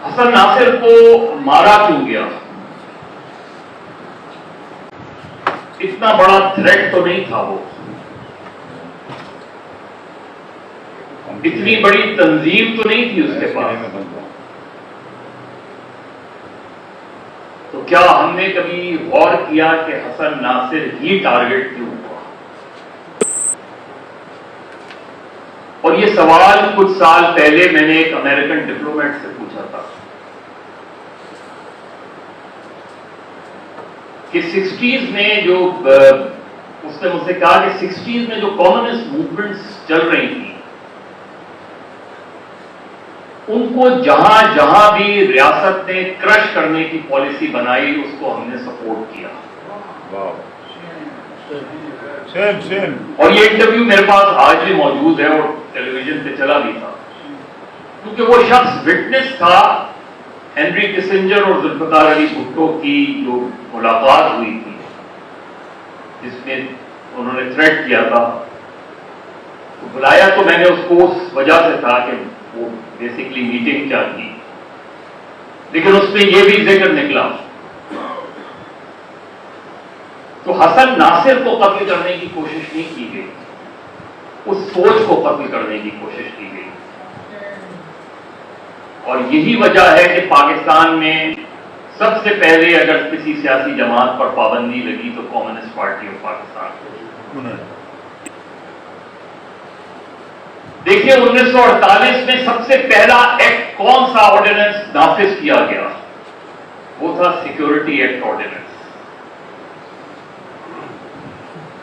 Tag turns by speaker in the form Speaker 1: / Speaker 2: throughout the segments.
Speaker 1: حسن ناصر کو مارا کیوں گیا؟ اتنا بڑا تھریٹ تو نہیں تھا وہ، اتنی بڑی تنظیم تو نہیں تھی اس کے پاس. تو کیا ہم نے کبھی غور کیا کہ حسن ناصر ہی ٹارگٹ کیوں ہوا؟ اور یہ سوال کچھ سال پہلے میں نے ایک امریکن ڈپلومیٹ سے پوچھا تھا کہ 60s میں جو اس نے مجھ سے کہا کہ 60s میں جو کمیونسٹ موومنٹس چل رہی تھی ان کو جہاں جہاں بھی ریاست نے کرش کرنے کی پالیسی بنائی اس کو ہم نے سپورٹ کیا. اور یہ انٹرویو میرے پاس آج بھی موجود ہے اور ٹیلی ویژن پہ چلا بھی تھا، کیونکہ وہ شخص وٹنس تھا ہنری کسنجر اور ذوالفقار علی بھٹو کی جو ملاقات ہوئی تھی جس میں انہوں نے تھریٹ کیا تھا. بلایا تو میں نے اس کو اس وجہ سے تھا کہ وہ بیسیکلی میٹنگ کیا تھی، لیکن اس میں یہ بھی ذکر نکلا. تو حسن ناصر کو قتل کرنے کی کوشش نہیں کی گئی، اس فوج کو قتل کرنے کی کوشش کی گئی. اور یہی وجہ ہے کہ پاکستان میں سب سے پہلے اگر کسی سیاسی جماعت پر پابندی لگی تو کمیونسٹ پارٹی آف پاکستان. دیکھیے 1948 میں سب سے پہلا ایکٹ کون سا آرڈیننس نافذ کیا گیا؟ وہ تھا سیکورٹی ایکٹ آرڈیننس.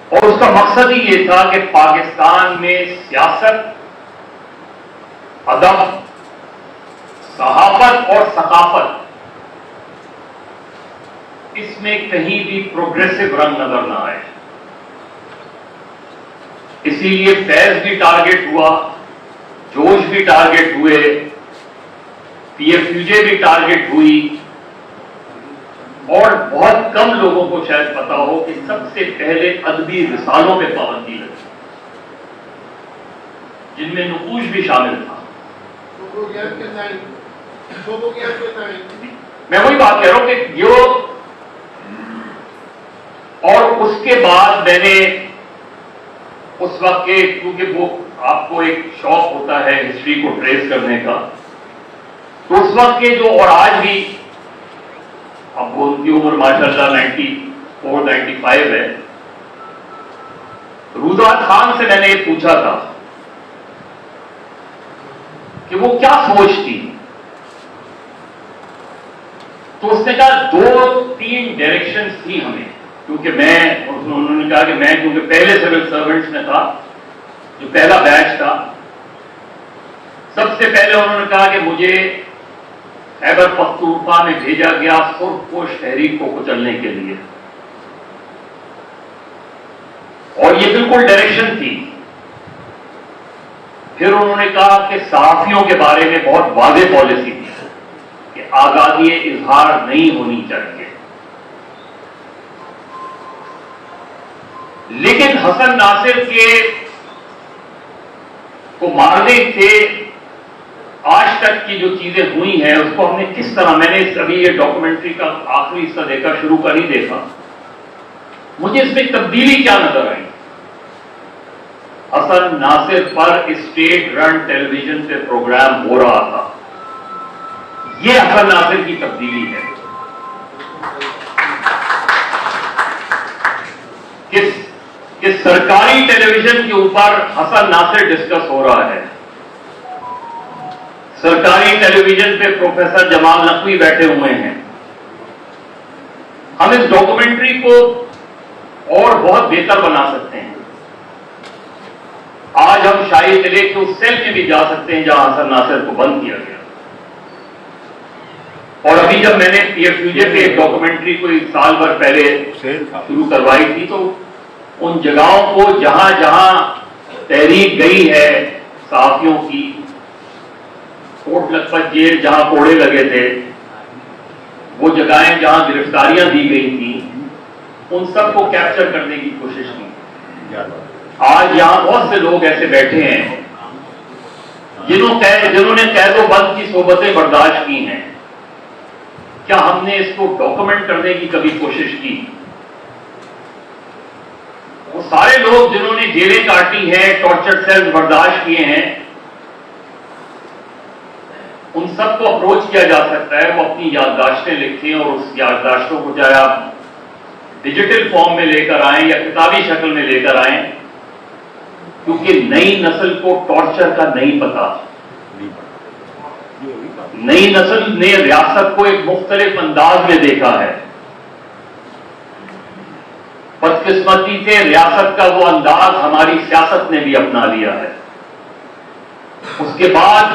Speaker 1: اور اس کا مقصد ہی یہ تھا کہ پاکستان میں سیاست، ادب، صحافت اور ثقافت اس میں کہیں بھی پروگریسو رنگ نظر نہ آئے. اسی لیے فیض بھی ٹارگٹ ہوا، جوش بھی ٹارگٹ ہوئے، پی ایف یو جے بھی ٹارگٹ ہوئی. اور بہت کم لوگوں کو شاید پتا ہو کہ سب سے پہلے ادبی رسالوں پہ پابندی لگی جن میں نقوش بھی شامل تھا. میں وہی بات کہہ رہا ہوں کہ یہ، اور اس کے بعد میں نے اس وقت کے، کیونکہ وہ آپ کو ایک شوق ہوتا ہے ہسٹری کو ٹریس کرنے کا، تو اس وقت کے جو، اور آج بھی اب وہ ان کی عمر ماشاءاللہ 94-95 ہے، روداد خان سے میں نے یہ پوچھا تھا کہ وہ کیا سوچتی، تو اس نے کہا 2-3 ڈائریکشنز تھی ہمیں. کیونکہ میں، انہوں نے کہا کہ میں کیونکہ پہلے سول سرونٹس میں تھا، جو پہلا بیچ تھا، سب سے پہلے انہوں نے کہا کہ مجھے خیبر پختونخوا میں بھیجا گیا سرخ پوش تحریک کو کچلنے کے لیے. اور یہ بالکل ڈائریکشن تھی. پھر انہوں نے کہا کہ صحافیوں کے بارے میں بہت واضح پالیسی تھی کہ آزادی اظہار نہیں ہونی چاہیے. لیکن حسن ناصر کے کو مارنے سے آج تک کی جو چیزیں ہوئی ہیں اس کو ہم نے کس طرح، میں نے ابھی یہ ڈاکومنٹری کا آخری حصہ دیکھا، شروع کا نہیں دیکھا، مجھے اس میں تبدیلی کیا نظر آئی؟ حسن ناصر پر اسٹیٹ رن ٹیلی ویژن پہ پروگرام ہو رہا تھا. یہ حسن ناصر کی تبدیلی ہے کہ سرکاری ٹیلی ویژن کے اوپر حسن ناصر ڈسکس ہو رہا ہے. سرکاری ٹیلی ویژن پہ پروفیسر جمال نقوی بیٹھے ہوئے ہیں. ہم اس ڈاکومنٹری کو اور بہت بہتر بنا سکتے ہیں. آج ہم شاہی قلعے کے اس سیل میں بھی جا سکتے ہیں جہاں حسن ناصر کو بند کیا گیا. اور ابھی جب میں نے پی ایف یو جے پہ ایک ڈاکومنٹری کو 1 سال بھر پہلے شروع کروائی تھی تو ان جگہوں کو جہاں جہاں تحریک گئی ہے صحافیوں کی، کوٹ لکھپت جیل جہاں کوڑے لگے تھے، وہ جگہیں جہاں گرفتاریاں دی گئی تھیں، ان سب کو کیپچر کرنے کی کوشش کی. آج یہاں بہت سے لوگ ایسے بیٹھے ہیں جنہوں نے قید و بند کی صحبتیں برداشت کی ہیں، کیا ہم نے اس کو ڈاکومنٹ کرنے کی کبھی کوشش کی؟ وہ سارے لوگ جنہوں نے جیلیں کاٹی ہیں، ٹارچر سیلز برداشت کیے ہیں، ان سب کو اپروچ کیا جا سکتا ہے، وہ اپنی یادداشتیں لکھیں اور اس یادداشتوں کو چاہے آپ ڈیجیٹل فارم میں لے کر آئیں یا کتابی شکل میں لے کر آئیں، کیونکہ نئی نسل کو ٹارچر کا نہیں پتا۔ نئی نسل نے ریاست کو ایک مختلف انداز میں دیکھا ہے۔ بدقسمتی سے ریاست کا وہ انداز ہماری سیاست نے بھی اپنا لیا ہے۔ اس کے بعد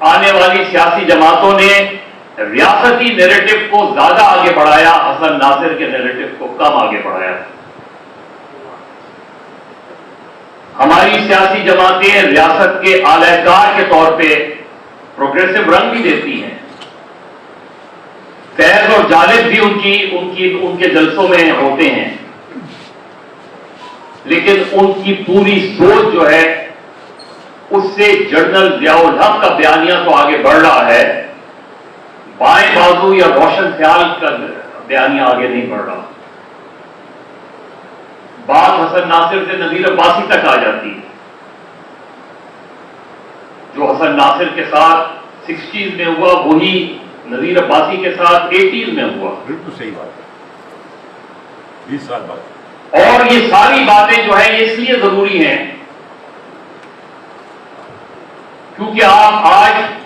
Speaker 1: آنے والی سیاسی جماعتوں نے ریاستی نیریٹو کو زیادہ آگے بڑھایا، حسن ناصر کے نیریٹو کو کم آگے بڑھایا۔ ہماری سیاسی جماعتیں ریاست کے اعلی کار کے طور پہ پروگریسو رنگ بھی دیتی ہیں، فیض اور جالب بھی ان کے جلسوں میں ہوتے ہیں، لیکن ان کی پوری سوچ جو ہے اس سے جنرل ضیاء الحق کا بیانیہ تو آگے بڑھ رہا ہے، بائیں بازو یا روشن خیال کا بیانیہ آگے نہیں بڑھ رہا۔ بات حسن ناصر سے نذیر عباسی تک آ جاتی ہے۔ جو حسن ناصر کے ساتھ 60s میں ہوا وہی نذیر عباسی کے ساتھ 80s میں ہوا۔
Speaker 2: بالکل صحیح بات ہے، 20 سال بعد۔
Speaker 1: اور یہ ساری باتیں جو ہیں اس لیے ضروری ہیں کیونکہ آپ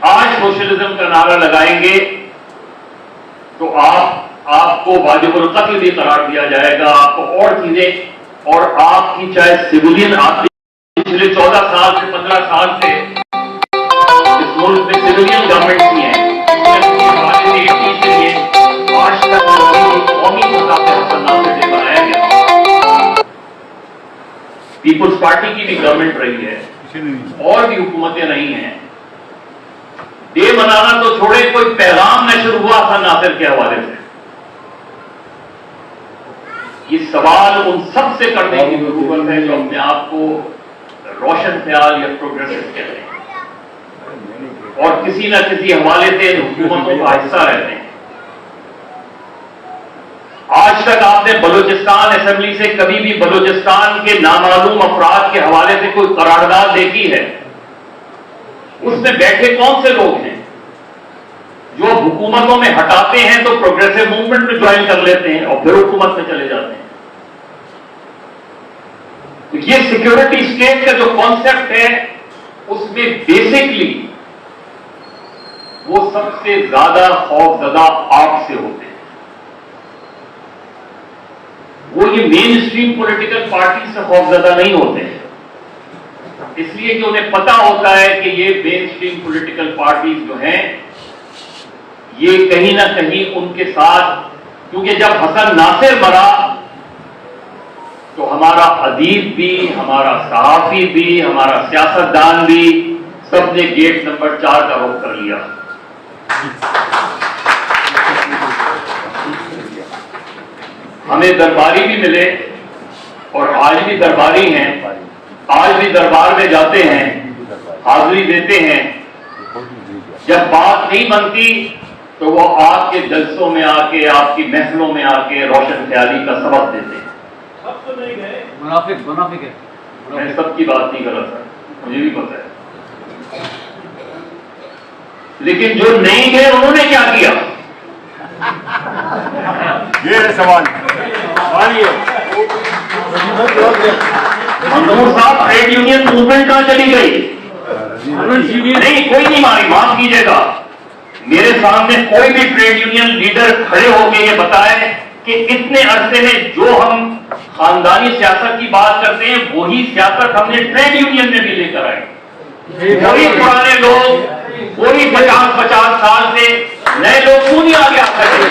Speaker 1: آج سوشلزم کا نعرہ لگائیں گے تو آپ کو واجب القتل بھی قرار دیا جائے گا، آپ کو اور چیزیں، اور آپ کی چاہے سویلین، آپ پچھلے 14 سال سے 15 سال سے اس ملک میں سویلین گورنمنٹ کی ہیں، آج تک قومی سطح پہ حسن ناصر ڈے بنایا گیا۔ پیپلز پارٹی کی بھی گورنمنٹ رہی ہے اور بھی حکومتیں نہیں ہیں، ڈے منانا تو چھوڑے، کوئی پیغام نشر ہوا حسن ناصر کے حوالے سے؟ یہ سوال ان سب سے کرنے کی ضرورت ہے جو اپنے آپ کو روشن خیال یا پروگریسو کہتے ہیں اور کسی نہ کسی حوالے سے حکومتوں کا حصہ رہتے ہیں۔ آج تک آپ نے بلوچستان اسمبلی سے کبھی بھی بلوچستان کے نامعلوم افراد کے حوالے سے کوئی قرارداد دیکھی ہے؟ اس میں بیٹھے کون سے لوگ ہیں جو حکومتوں میں ہٹاتے ہیں تو پروگریسو موومنٹ میں جوائن کر لیتے ہیں اور پھر حکومت میں چلے جاتے ہیں؟ تو یہ سیکورٹی اسٹیٹ کا جو کانسیپٹ ہے اس میں بیسکلی وہ سب سے زیادہ خوفزدہ آپ سے ہوتے ہیں۔ وہ یہ مین اسٹریم پولیٹیکل پارٹی سے خوفزدہ نہیں ہوتے ہیں، اس لیے کہ انہیں پتا ہوتا ہے کہ یہ مین اسٹریم پولیٹیکل پارٹیز جو ہیں یہ کہیں نہ کہیں ان کے ساتھ، کیونکہ جب حسن ناصر مرا تو ہمارا ادیب بھی، ہمارا صحافی بھی، ہمارا سیاستدان بھی سب نے گیٹ نمبر 4 کا رخ کر لیا۔ ہمیں درباری بھی ملے اور آج بھی درباری ہیں، آج بھی دربار میں جاتے ہیں، حاضری دیتے ہیں، جب بات نہیں بنتی تو وہ آپ کے جلسوں میں آ کے، آپ کی محفلوں میں آ کے روشن خیالی کا سبق دیتے ہیں۔ سب تو نہیں گئے، منافق ہے، میں سب کی بات نہیں کر رہا تھا، مجھے بھی پتا ہے، لیکن جو نہیں گئے انہوں نے کیا کیا؟
Speaker 2: یہ سوال
Speaker 1: منظور صاحب، ٹریڈ یونین موومنٹ کہاں چلی گئی؟ نہیں، کوئی نہیں ماری، معاف کیجیے گا، میرے سامنے کوئی بھی ٹریڈ یونین لیڈر کھڑے ہو کے یہ بتائے کہ اتنے عرصے میں جو ہم خاندانی سیاست کی بات کرتے ہیں وہی سیاست ہم نے ٹریڈ یونین میں بھی لے کر آئے۔ وہی پرانے لوگ، وہی 50 سال سے نئے لوگ کیوں نہیں آگے آ سکتے؟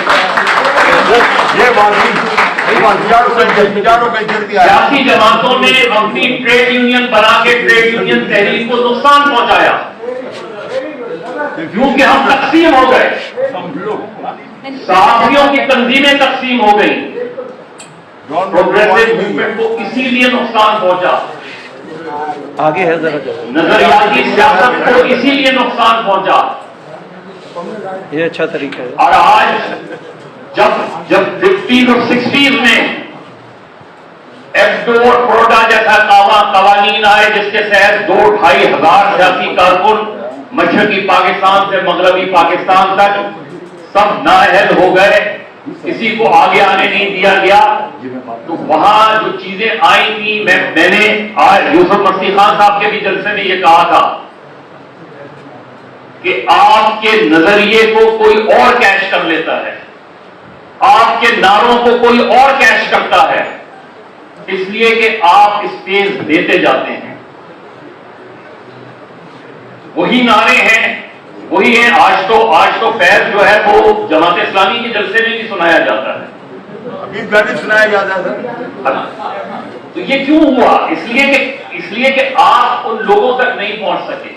Speaker 1: سیاسی جماعتوں نے اپنی ٹریڈ یونین بنا کے ٹریڈ یونین تحریک کو نقصان پہنچایا کیونکہ ہم تقسیم ہو گئے، صحافیوں کی تنظیمیں تقسیم ہو گئی، پروگریسو موومنٹ کو اسی لیے نقصان پہنچا
Speaker 3: آگے ہے ذرا
Speaker 1: نظریاتی سیاست کو اسی لیے نقصان پہنچا.
Speaker 3: یہ اچھا طریقہ ہے.
Speaker 1: اور آج جب 50 اور 60 میں ایفڈو اور پروڈا جیسا قوانین آئے جس کے تحت 2-2.5 ہزار سیاسی کارکن مشرقی پاکستان سے مغربی پاکستان تک سب نااہل ہو گئے, کسی کو آگے آنے نہیں دیا گیا, تو وہاں جو چیزیں آئی تھی, میں نے آج یوسف مسیح خان صاحب کے بھی جلسے میں یہ کہا تھا کہ آپ کے نظریے کو کوئی اور کیش کر لیتا ہے, آپ کے نعروں کو کوئی اور کیش کرتا ہے, اس لیے کہ آپ اسپیس دیتے جاتے ہیں. وہی نعرے ہیں, وہی ہیں. آج تو فیض جو ہے وہ جماعت اسلامی کے جلسے میں بھی سنایا جاتا ہے,
Speaker 2: ابھی گانے سنایا جاتا ہے.
Speaker 1: تو یہ کیوں ہوا؟ اس لیے کہ آپ ان لوگوں تک نہیں پہنچ سکے.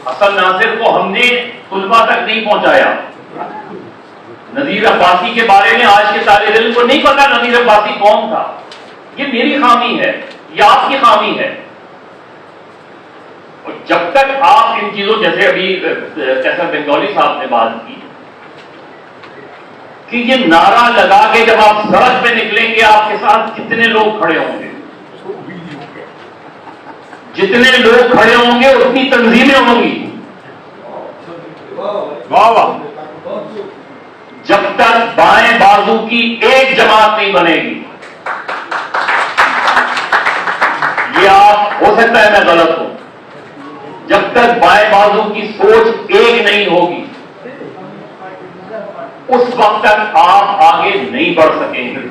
Speaker 1: حسن ناصر کو ہم نے طلبہ تک نہیں پہنچایا. نذیر عباسی کے بارے میں آج کے طالب علم کو نہیں پتا نذیر عباسی کون تھا. یہ میری خامی ہے, یہ آپ کی خامی ہے. اور جب تک آپ ان چیزوں, جیسے ابھی کیسر بنگالی صاحب نے بات کی کہ یہ نعرہ لگا کے جب آپ سڑک پہ نکلیں گے آپ کے ساتھ کتنے لوگ کھڑے ہوں گے, جتنے لوگ کھڑے ہوں گے اتنی تنظیمیں ہوں گی. جب تک بائیں بازو کی ایک جماعت نہیں بنے گی, یہ آپ, ہو سکتا ہے میں غلط ہوں, جب تک بائیں بازو کی سوچ ایک نہیں ہوگی اس وقت تک آپ آگے نہیں بڑھ سکیں گے.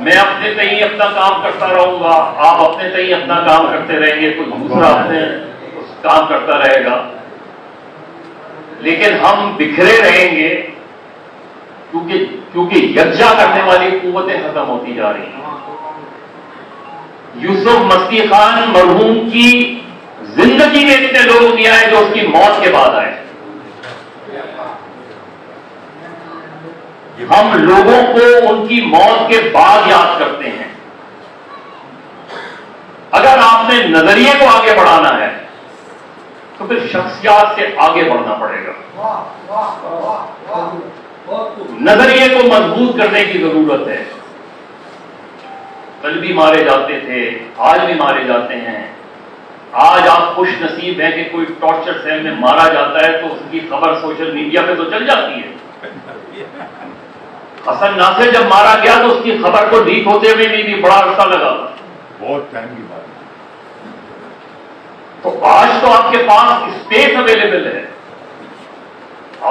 Speaker 1: میں اپنے تئیں اپنا کام کرتا رہوں گا, آپ اپنے تئیں اپنا کام کرتے رہیں گے, کوئی دوسرا اپنے کام کرتا رہے گا, لیکن ہم بکھرے رہیں گے کیونکہ یکجا کرنے والی قوتیں ختم ہوتی جا رہی ہیں. یوسف مسیح خان مرحوم کی زندگی میں اتنے لوگ نہیں آئے جو اس کی موت کے بعد آئے. ہم لوگوں کو ان کی موت کے بعد یاد کرتے ہیں. اگر آپ نے نظریے کو آگے بڑھانا ہے تو پھر شخصیات سے آگے بڑھنا پڑے گا. نظریے کو مضبوط کرنے کی ضرورت ہے. کل بھی مارے جاتے تھے, آج بھی مارے جاتے ہیں. آج آپ خوش نصیب ہیں کہ کوئی ٹارچر سیل میں مارا جاتا ہے تو اس کی خبر سوشل میڈیا پہ تو چل جاتی ہے. حسن ناصر جب مارا گیا تو اس کی خبر کو لیک ہوتے ہوئے بھی بڑا عرصہ لگا,
Speaker 2: بہت ٹائم کی بات.
Speaker 1: تو آج تو آپ کے پاس اسپیس اویلیبل ہے.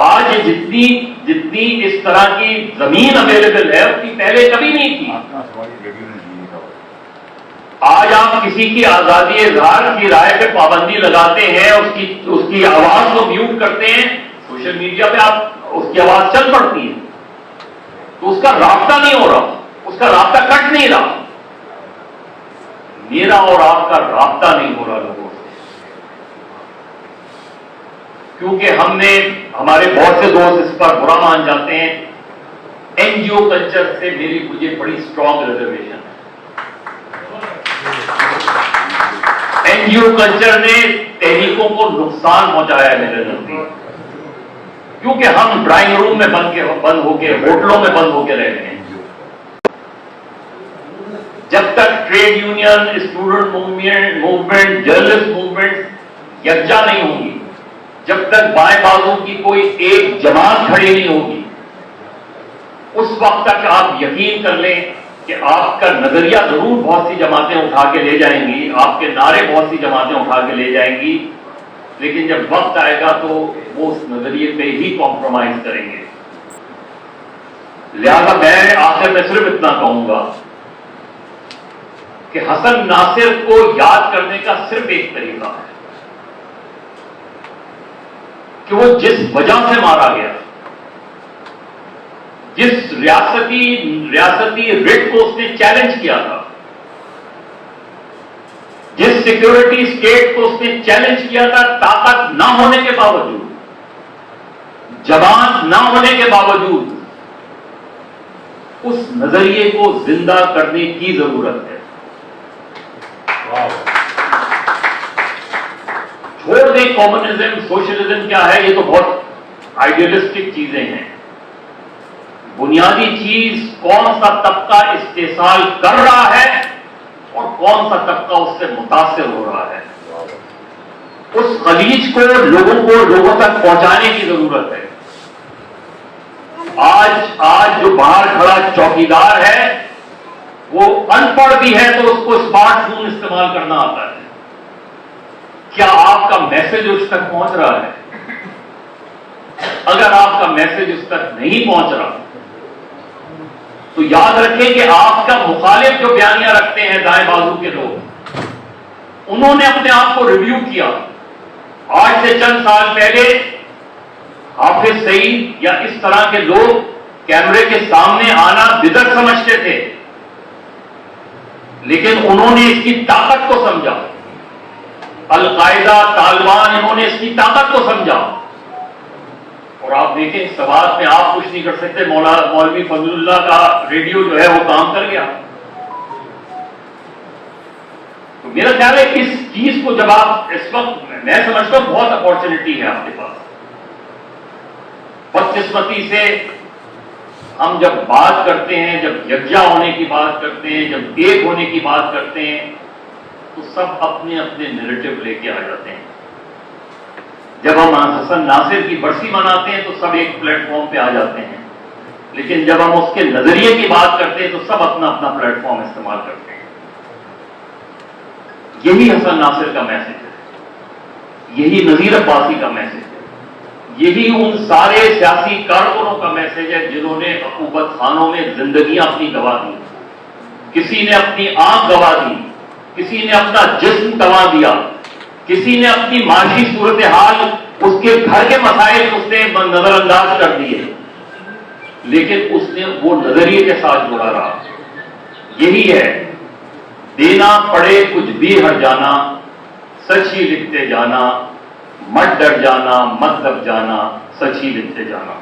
Speaker 1: آج جتنی اس طرح کی زمین اویلیبل ہے اتنی پہلے کبھی نہیں تھی. آج آپ کسی کی آزادی اظہار کی رائے پہ پابندی لگاتے ہیں, اس کی آواز کو میوٹ کرتے ہیں, سوشل میڈیا پہ آپ اس کی آواز چل پڑتی ہے تو اس کا رابطہ نہیں ہو رہا, اس کا رابطہ کٹ نہیں رہا. میرا اور آپ کا رابطہ نہیں ہو رہا لوگوں سے, کیونکہ ہمارے بہت سے دوست اس پر برا مان جاتے ہیں. این جی او کلچر سے مجھے بڑی اسٹرانگ ریزرویشن ہے. این جی او کلچر نے تحریکوں کو نقصان پہنچایا ہے میرے نزدیک, کیونکہ ہم ڈرائنگ روم میں بند ہو کے, ہوٹلوں میں بند ہو کے رہ گئے ہیں. جب تک trade union, student movement, journalist movement یکجا نہیں ہوں گی, جب تک بائیں بازو کی کوئی ایک جماعت کھڑی نہیں ہوگی, اس وقت تک آپ یقین کر لیں کہ آپ کا نظریہ ضرور بہت سی جماعتیں اٹھا کے لے جائیں گی, آپ کے نعرے بہت سی جماعتیں اٹھا کے لے جائیں گی, لیکن جب وقت آئے گا تو وہ اس نظریے پہ ہی کمپرومائز کریں گے. لہذا میں آخر میں صرف اتنا کہوں گا کہ حسن ناصر کو یاد کرنے کا صرف ایک طریقہ ہے کہ وہ جس وجہ سے مارا گیا, جس ریاستی ریٹ کو اس نے چیلنج کیا تھا, جس سیکورٹی اسٹیٹ کو اس نے چیلنج کیا تھا, طاقت نہ ہونے کے باوجود, جماعت نہ ہونے کے باوجود, اس نظریے کو زندہ کرنے کی ضرورت ہے. چھوڑ دیں کمیونزم سوشلزم کیا ہے، یہ تو بہت آئیڈیلسٹک چیزیں ہیں. بنیادی چیز کون سا طبقہ استحصال کر رہا ہے اور کون سا طبقہ اس سے متاثر ہو رہا ہے. اس خلیج کو لوگوں تک پہنچانے کی ضرورت ہے. آج جو باہر کھڑا چوکیدار ہے وہ ان پڑھ بھی ہے تو اس کو اسمارٹ فون استعمال کرنا آتا ہے. کیا آپ کا میسج اس تک پہنچ رہا ہے؟ اگر آپ کا میسج اس تک نہیں پہنچ رہا تو یاد رکھیں کہ آپ کا مخالف جو بیانیاں رکھتے ہیں دائیں بازو کے لوگ، انہوں نے اپنے آپ کو ریویو کیا. آج سے چند سال پہلے حافظ سعید یا اس طرح کے لوگ کیمرے کے سامنے آنا بدعت سمجھتے تھے، لیکن انہوں نے اس کی طاقت کو سمجھا. القاعدہ، طالبان، انہوں نے اس کی طاقت کو سمجھا. اور آپ دیکھیں اس سوال میں آپ کچھ نہیں کر سکتے، مولوی فضل اللہ کا ریڈیو جو ہے وہ کام کر گیا. تو میرا خیال ہے اس چیز کو جب آپ اس وقت، میں سمجھتا ہوں بہت اپارچونٹی ہے آپ کے پاس. بدقسمتی سے ہم جب بات کرتے ہیں، جب یکجا ہونے کی بات کرتے ہیں، جب ایک ہونے کی بات کرتے ہیں، تو سب اپنے اپنے نیریٹو لے کے آ جاتے ہیں. جب ہم حسن ناصر کی برسی مناتے ہیں تو سب ایک پلیٹ فارم پہ آ جاتے ہیں، لیکن جب ہم اس کے نظریے کی بات کرتے ہیں تو سب اپنا اپنا پلیٹ فارم استعمال کرتے ہیں. یہی حسن ناصر کا میسج ہے، یہی نذیر عباسی کا میسج ہے، یہی ان سارے سیاسی کارکنوں کا میسج ہے جنہوں نے عقوبت خانوں میں زندگیاں اپنی گنوا دی. کسی نے اپنی آنکھ گنوا دی، کسی نے اپنا جسم گنوا دیا، کسی نے اپنی معاشی صورتحال، اس کے گھر کے مسائل اس نے نظر انداز کر دیے، لیکن اس نے وہ نظریے کے ساتھ جڑا رہا. یہی ہے، دینا پڑے کچھ بھی ہٹ جانا، سچ ہی لکھتے جانا، مت ڈر جانا، مت دب جانا، سچ ہی لکھتے جانا.